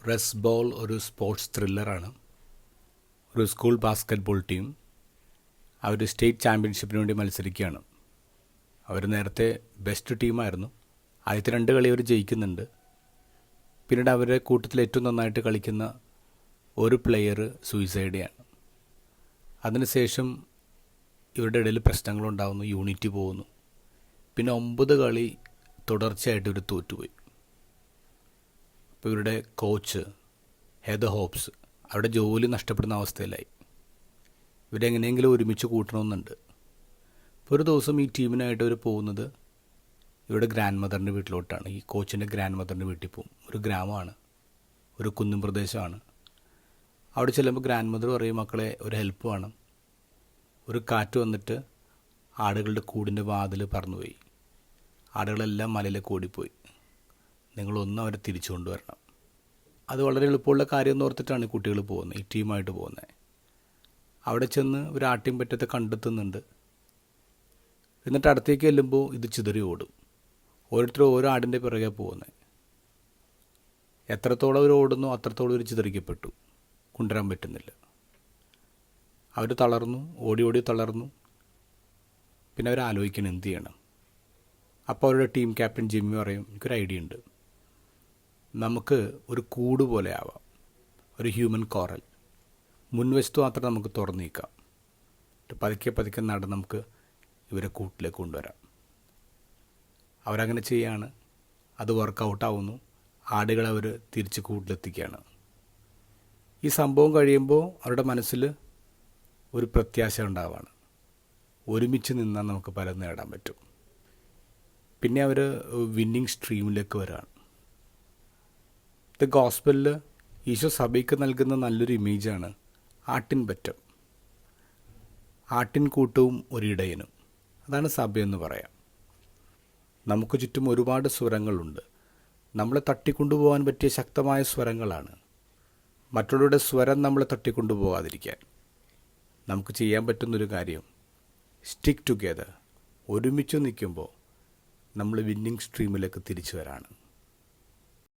റസ് ball ഒരു sports ത്രില്ലറാണ്. ഒരു സ്കൂൾ ബാസ്ക്കറ്റ്ബോൾ ടീം അവർ സ്റ്റേറ്റ് ചാമ്പ്യൻഷിപ്പിന് വേണ്ടി മത്സരിക്കുകയാണ്. അവർ നേരത്തെ ബെസ്റ്റ് ടീമായിരുന്നു. ആദ്യത്തെ 2 കളി അവർ ജയിക്കുന്നുണ്ട്. പിന്നീട് അവരുടെ കൂട്ടത്തിൽ ഏറ്റവും നന്നായിട്ട് കളിക്കുന്ന ഒരു പ്ലെയർ സൂയിസൈഡ് ചെയ്യാണ്. അതിനുശേഷം ഇവരുടെ ഇടയിൽ പ്രശ്നങ്ങളുണ്ടാകുന്നു, യൂണിറ്റി പോകുന്നു. പിന്നെ 9 കളി തുടർച്ചയായിട്ട് ഇവർ തോറ്റുപോയി. അപ്പോൾ ഇവരുടെ കോച്ച് ഹെദർ ഹോപ്സ് അവരുടെ ജോലി നഷ്ടപ്പെടുന്ന അവസ്ഥയിലായി. ഇവരെങ്ങനെയെങ്കിലും ഒരുമിച്ച് കൂട്ടണമെന്നുണ്ട്. ഇപ്പോൾ ഒരു ദിവസം ഈ ടീമിനായിട്ട് അവർ പോകുന്നത് ഇവരുടെ ഗ്രാൻഡ് മദറിൻ്റെ വീട്ടിലോട്ടാണ്. ഈ കോച്ചിൻ്റെ ഗ്രാൻഡ് മദറിൻ്റെ വീട്ടിൽ പോകും. ഒരു ഗ്രാമമാണ്, ഒരു കുന്നും പ്രദേശമാണ്. അവിടെ ചെല്ലുമ്പോൾ ഗ്രാൻഡ് മദർ പറയും, മക്കളെ ഒരു ഹെൽപ്പ് വേണം. ഒരു കാറ്റ് വന്നിട്ട് ആടുകളുടെ കൂടിൻ്റെ വാതിൽ പറന്നുപോയി. ആടുകളെല്ലാം മലയിലേക്ക് ഓടിപ്പോയി. നിങ്ങളൊന്നും അവരെ തിരിച്ചു കൊണ്ടുവരണം. അത് വളരെ എളുപ്പമുള്ള കാര്യം എന്ന് ഓർത്തിട്ടാണ് കുട്ടികൾ പോകുന്നത്, ഈ ടീമായിട്ട് പോകുന്നത്. അവിടെ ചെന്ന് ഒരു ആട്ടിൻ പറ്റത്തെ കണ്ടെത്തുന്നുണ്ട്. എന്നിട്ട് അടുത്തേക്ക് ചെല്ലുമ്പോൾ ഇത് ചിതറി ഓടും. ഓരോരുത്തരും ഓരോ ആടിൻ്റെ പിറകെ പോകുന്നത്. എത്രത്തോളം അവർ ഓടുന്നു അത്രത്തോളം അവർ ചിതറിക്കപ്പെട്ടു. കൊണ്ടുവരാൻ പറ്റുന്നില്ല. അവർ തളർന്നു, ഓടി ഓടി തളർന്നു. പിന്നെ അവർ ആലോചിക്കണം എന്ത് ചെയ്യണം. അപ്പോൾ അവരുടെ ടീം ക്യാപ്റ്റൻ ജിമ്മി പറയും, എനിക്കൊരു ഐഡിയ ഉണ്ട്. നമുക്ക് ഒരു കൂട് പോലെ ആവാം, ഒരു ഹ്യൂമൻ കോറൽ. മുൻവശത്ത് മാത്രം നമുക്ക് തുറന്നു നീക്കാം. പതുക്കെ പതുക്കെ നടന്ന് നമുക്ക് ഇവരെ കൂട്ടിലേക്ക് കൊണ്ടുവരാം. അവരങ്ങനെ ചെയ്യാണ്. അത് വർക്കൗട്ടാവുന്നു. ആടുകളെ അവർ തിരിച്ച് കൂട്ടിലെത്തിക്കുകയാണ്. ഈ സംഭവം കഴിയുമ്പോൾ അവരുടെ മനസ്സിൽ ഒരു പ്രത്യാശ ഉണ്ടാവുകയാണ്. ഒരുമിച്ച് നിന്നാൽ നമുക്ക് പലതും നേടാൻ പറ്റും. പിന്നെ അവർ വിന്നിങ് സ്ട്രീമിലേക്ക് വരികയാണ്. ദ ഗോസ്പലിൽ ഈശോ സഭയ്ക്ക് നൽകുന്ന നല്ലൊരു ഇമേജാണ് ആട്ടിൻപറ്റം. ആട്ടിൻകൂട്ടവും ഒരിടയനും. അതാണ് സഭയെന്ന് പറയാം. നമുക്ക് ചുറ്റും ഒരുപാട് സ്വരങ്ങളുണ്ട്. നമ്മളെ തട്ടിക്കൊണ്ടുപോകാൻ പറ്റിയ ശക്തമായ സ്വരങ്ങളാണ്. മറ്റുള്ളവരുടെ സ്വരം നമ്മളെ തട്ടിക്കൊണ്ടുപോകാതിരിക്കാൻ നമുക്ക് ചെയ്യാൻ പറ്റുന്നൊരു കാര്യം, സ്റ്റിക്ക് ടുഗെദർ, ഒരുമിച്ച് നിൽക്കുമ്പോൾ നമ്മൾ വിന്നിങ് സ്ട്രീമിലേക്ക് തിരിച്ചു വരാണ്.